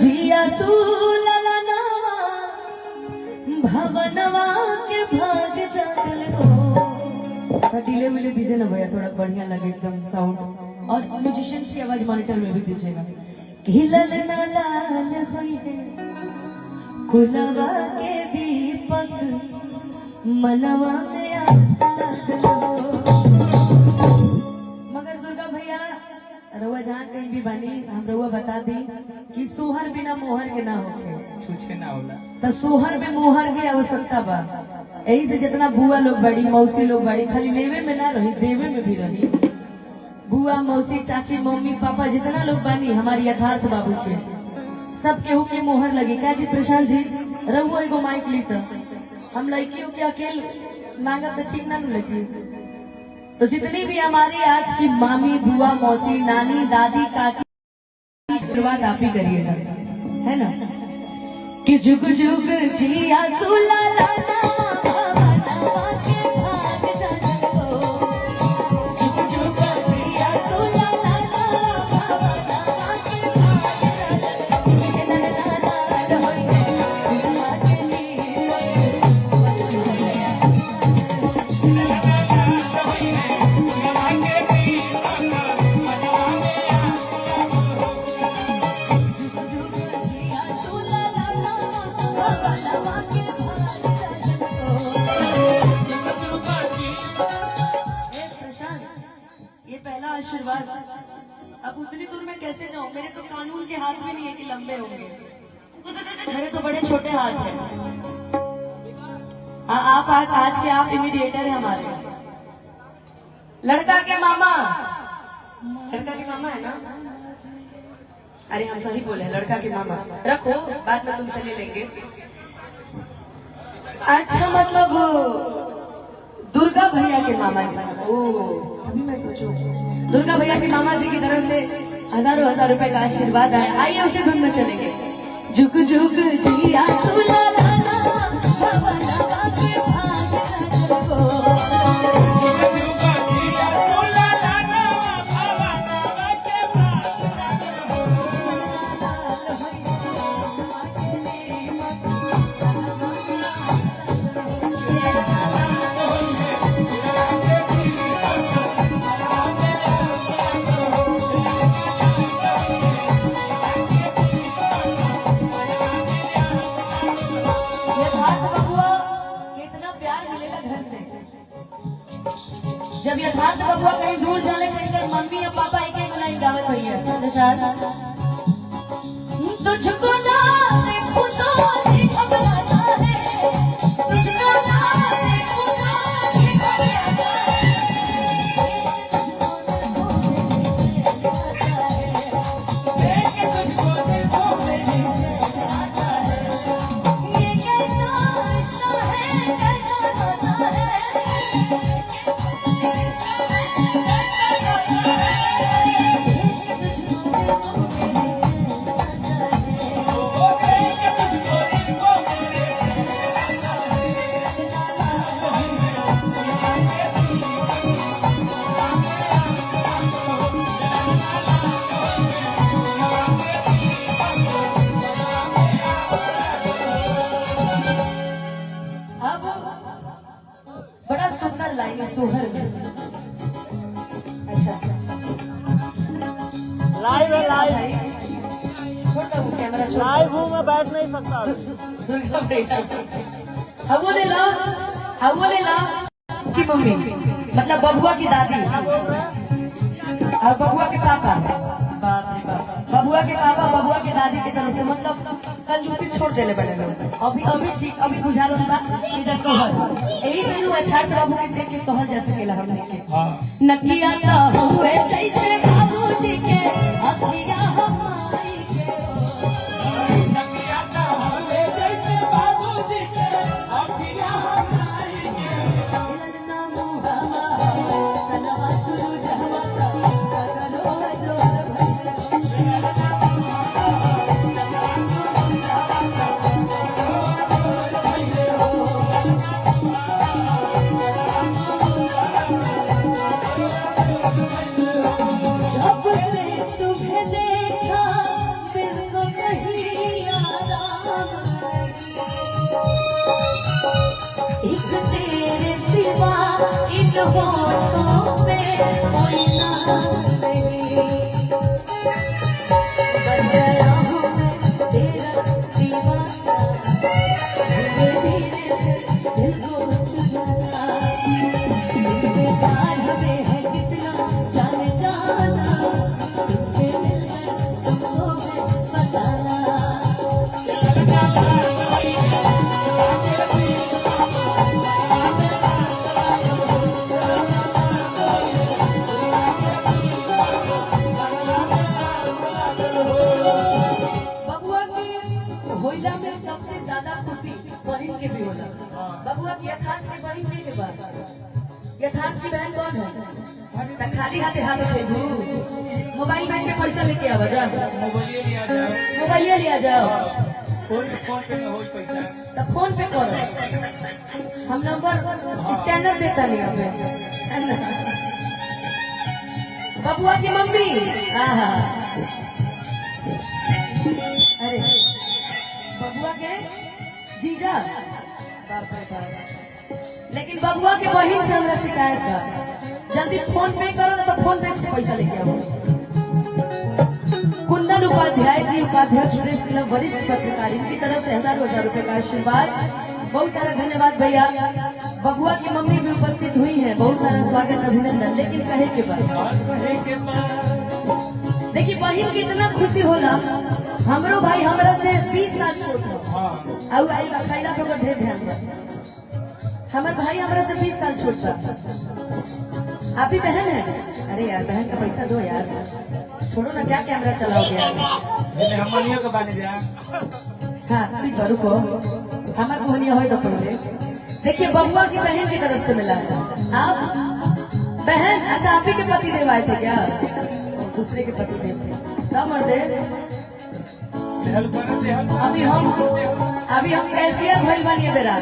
जिया सुललनवा भवनवा के भाग जागल हो। डिले विले दीजिए ना भैया, थोड़ा बढ़िया लगे एकदम साउंड, और म्यूजिशियंस की आवाज मॉनिटर में भी दीजिएगा। खिलल न लाल हुई है कुलवा के दीपक मनवा में आस लगल हो। मगर दुर्गा भैया रउआ जहाँ कहीं भी बनी, हम रउआ बता दी कि सोहर बिना मोहर के ना होके छुछे ना होला, तो सोहर में मोहर की आवश्यकता बा। यही से जितना बुआ लोग बड़ी, मौसी लोग बड़ी, खाली लेवे में ना रही, देवे में भी रही। बुआ, मौसी, चाची, मम्मी, पापा जितना लोग बनी हमारी यथार्थ बाबू के, सब केहू के मोहर लगी। क्या जी प्रशांत जी, रहुआ एगो माइक ली हम लड़कियों के अकेले मांगा तो ठीक ना लगी। तो जितनी भी हमारी आज की मामी, बुआ, मौसी, नानी, दादी, काकी, शुरुआत आप ही करिएगा, है ना। कि जुग जुग जिया सुलाला आशीर्वाद। अब उतनी दूर में कैसे जाऊं, मेरे तो कानून के हाथ में नहीं है कि लंबे होंगे, मेरे तो बड़े छोटे हाथ हैं। आप आज के आप इमीडिएटर हैं हमारे। लड़का के मामा, लड़का के मामा है ना, अरे हम सही बोले, लड़का के मामा रखो, बाद में तुमसे ले लेंगे। अच्छा, मतलब दुर्गा भैया के मामा जी। ओ अभी मैं सोचूं, दुर्गा भैया के मामा जी की तरफ से हजारों हजार रुपए का आशीर्वाद आया। आइए उसे धुन में चलेंगे। जुग जुग जिया सुलाला भवनवा के भाग को। जब यथार्थ बबुआ कहीं दूर जाने तो मम्मी या पापा एक एक लाइन गावत भैया तुझको ना देखूं तो जी घबराता है, तुझको ना देखूं तो जी घबराता सोहर में। अच्छा लाइव है, लाइव छोटा वो कैमरा लाइव हूँ, मैं बैठ नहीं सकता। हवले ला की मम्मी, मतलब बबुआ की दादी और बबुआ के पापा, बबुआ के पापा बबुआ के दादी की तरफ से, मतलब कंजूसी छोड़ देने पड़े लोग। अभी बुझा लो यही से यथार्थ बाबू के देख के कहल जा सकेला हमने के नकिया तो हुए जैसे बाबूजी के अखिया हमारी के, नकिया तो हुए जैसे बाबूजी के अखिया हमारी के, नामो हवा सनवा सुरु जहवा करो जोर यथार्थ की बहन के बात यथार्थ की बहन कौन है? तो खाली हाथे हाथ उठेबू मोबाइल बेच के पैसा लेके आवा जा मोबाइल लिया जाओ फोन पे हो पैसा तो फोन पे करो हम नंबर स्कैनर देता नहीं हमें है ना? बबुआ की मम्मी अरे बबुआ के जीजा बाप रे बाप। लेकिन बबुआ के बहन से हमरा शिकायत का जल्दी फोन पे करो ना तो फोन पे से पैसा लेके आओ। कुंदन उपाध्याय जी उपाध्यक्ष प्रेस क्लब वरिष्ठ पत्रकार इनकी तरफ से 1000 रुपए का आशीर्वाद। बहुत सारा धन्यवाद भैया। बबुआ की मम्मी भी उपस्थित हुई है, बहुत सारा स्वागत अभिनंदन। लेकिन कहे के बाद देखिए बहन की इतना खुशी होला। हमरो भाई हमरा से 20 साल छोट है और आई खैला पे ढेर ध्यान दे। हमारे भाई हमरा से 20 साल छोट है। आप ही बहन है? अरे यार बहन का पैसा दो यार, छोड़ो ना क्या कैमरा चलाओगे हमनियों के बाने जा। हाँ ठीक है रुको हमारे मोहनिया हो तो पहले देखिए बबुआ की बहन की तरफ से मिला आप बहन। अच्छा आप ही के पति देव आए थे क्या? दूसरे के पति देव सब मर्दे। अभी हम कैसियर भइल बानी बेरा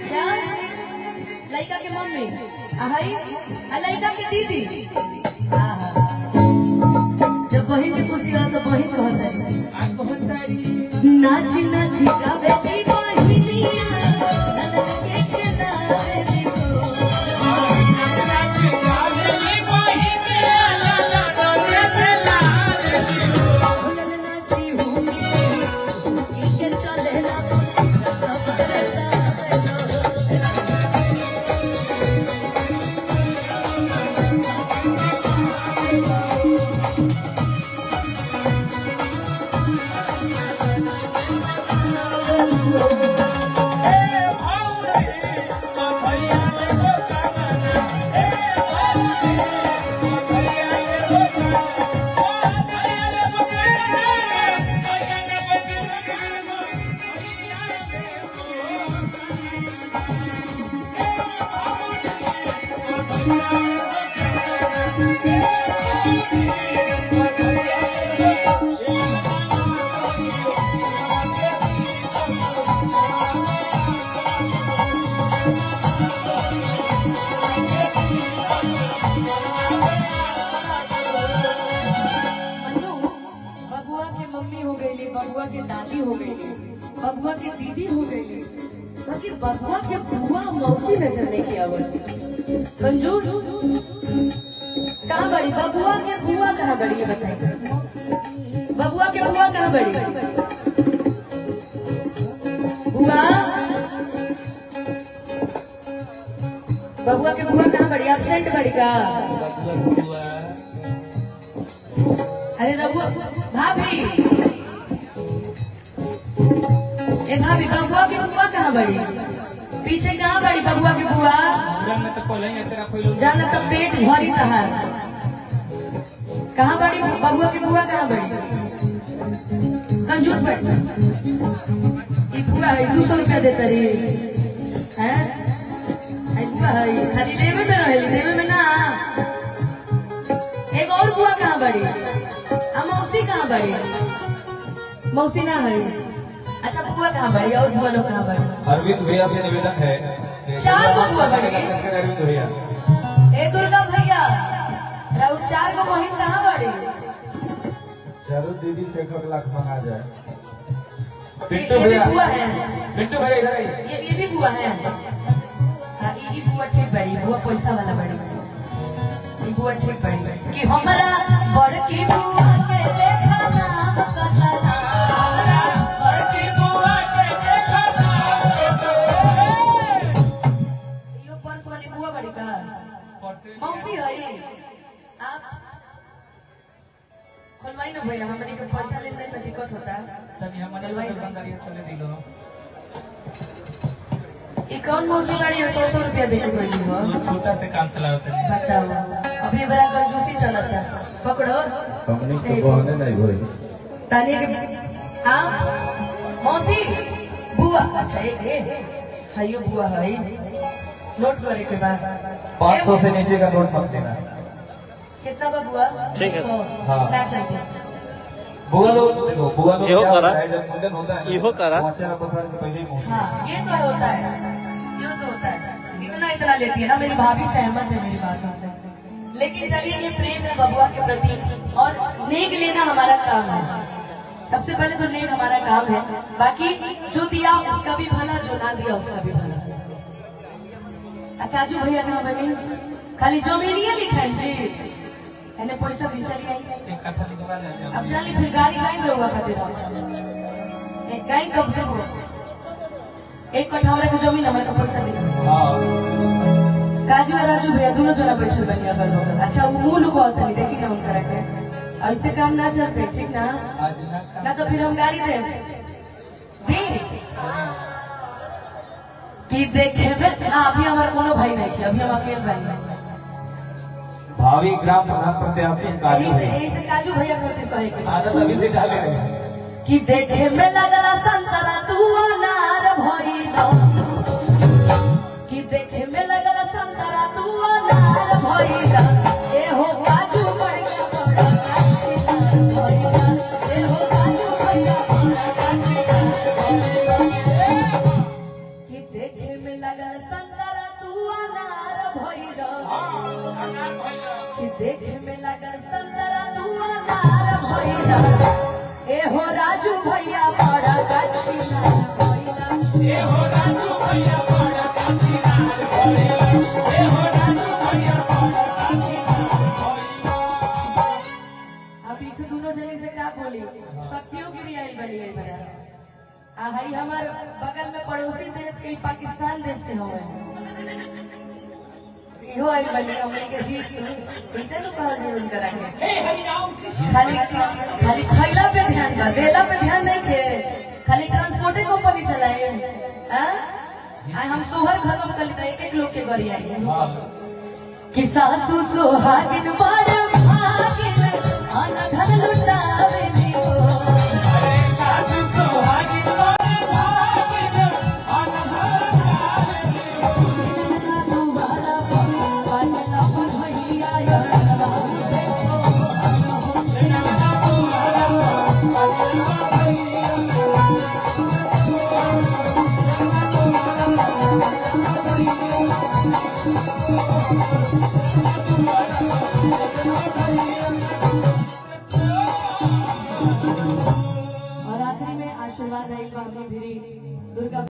क्या लड़का के मम्मी आई लड़का के दीदी। जब बहन की खुशी हो तो बहन कहते नाची नाची का बेटी बहिनिया बबुआ की दादी हो गई, बबुआ की दीदी हो गई, बाकी बबुआ के बुआ मौसी नजर नहीं किया कंजूस कहाँ बड़ी? बबुआ के बुआ कहाँ बड़ी है बताइए? बबुआ के बुआ कहाँ बड़ी? बुआ बबुआ के बुआ कहाँ बड़ी? एब्सेंट बड़ी का? अरे रघुआ भाभी ए भाभी बबुआ की बुआ कहाँ बड़ी? पीछे कहाँ बड़ी बबुआ की बुआ? जाना तब पेट भरी तहार। कहाँ बड़ी बबुआ की बुआ? कहाँ बड़ी? कंजूस बड़ी बुआ है 200 रुपया देता रही है बुआ है खाली लेवे में रहे देवे में ना। एक और बुआ कहाँ बड़ी? मौसी कहाँ बड़ी? मौसी ना है। अच्छा बुआ कहाँ बड़ी? और बुआ लोग कहाँ बड़ी? अरविंद भैया से निवेदन है 4 बुआ बड़ी। अरविंद भैया ए दुर्गा भैया राउत 4 बहन कहाँ बड़ी? जरूर दीदी से 1 लाख मंगा जाए। ये भी बुआ है। पिंटू भैया इधर ये भी बुआ है। हाँ ये बुआ ठीक बड़ी, बुआ पैसा वाला बड़ी, ये बुआ ठीक बड़ी कि हमारा बड़ की बुआ के देखा ना मौसी है आप खोलवाई ना भैया हमारे को पैसा लेने में दिक्कत होता है तभी हमारे बंगाली चले दिलो। ये कौन मौसी गाड़ी है 100 रुपया देके कोई वो छोटा से काम चलाते हैं। बताओ अभी बड़ा कंजूसी चलता पकड़ो हमने तो बहने नहीं होई तानी के हां मौसी बुआ अच्छा हाइयो बुआ है नोट करे के बाद 500 से नीचे का नोट मत लेना। कितना बा बुआ? ठीक है। हाँ। ना चाहिए बुआ लोग देखो, बुआ लोग इहो क्या करा। होता है, जब मुंडन होता है ना, इहो करा। तो आचार्य प्रसाद से पहले ही पहुंचते हैं। हाँ ये तो होता है, ये तो होता है। इतना लेती है ना मेरी भाभी, सहमत है मेरी बातों से। लेकिन चलिए ये प्रेम है बबुआ के प्रति और नेक लेना हमारा काम है। सबसे पहले तो नेक हमारा काम है, बाकी जो दिया उसका भी भला, जो ना दिया उसका भी भला। काजू भैया कहाँ बने? खाली जो मेरी है लिखाई जी एने पैसा भी चली आई। एक कट्ठा निकला जाए। अब जानी फिर गाड़ी गाड़ी में हुआ खातिर गाड़ी कब तक हो एक कट्ठा वाले की जमीन हमारे का पैसा दे। हाँ। काजू और राजू भैया दोनों जना बैठे बनिया कर लो। अच्छा वो मुंह लुको होता नहीं, देखिए हम करेंगे ऐसे काम ना चलते, ठीक ना? आज ना तो फिर हम गाड़ी दे कि देखे में ना अभी हमारे कोनो भाई नहीं किया, अभी हम अकेले भाई नहीं। भावी ग्राम प्रधान प्रत्याशी काजू है। यही से काजू भैया कहते कहे के आदत अभी से डाले रहे हैं। कि देखे में लगला संतरा तू अनार भइल, कि देखे में लगला संतरा तू अनार भइल। ए हो काजू भैया बड़ा काशीदार भइल, ए हो काजू भैया बड़ा काशीदार भइल। कि देखे में लगला संतरा तू अनार भइल, कि देखे में लगल संतरा तू अनार भइल। ए हो राजू भैया बड़ा काशीदार भइल, ए हो राजू भैया बड़ा काशीदार भइल, ए हो राजू भैया बड़ा काशीदार भइल। अब इख दोनों जने से का बोली, शक्तियों की रियाई बनी है बड़ा। आ हई हमार बगल में पड़ोसी देश के पाकिस्तान देश के हवे, इहो आई बनी हमने के भी इतने तो कहल जी उनका रखे। खाली खाली खैला पे ध्यान बा, देला पे ध्यान नहीं के, खाली ट्रांसपोर्टे कंपनी चलाए। हां हम सोहर घर में कल एक एक लोग के गरी आई कि सासू सोहागिन बड़ भागिन अन धन लुटावे नी हो। सासू सोहागिन बड़ भागिन अन धन लुटावे नी हो। तुम्हारा बाटला भैया यारा देखो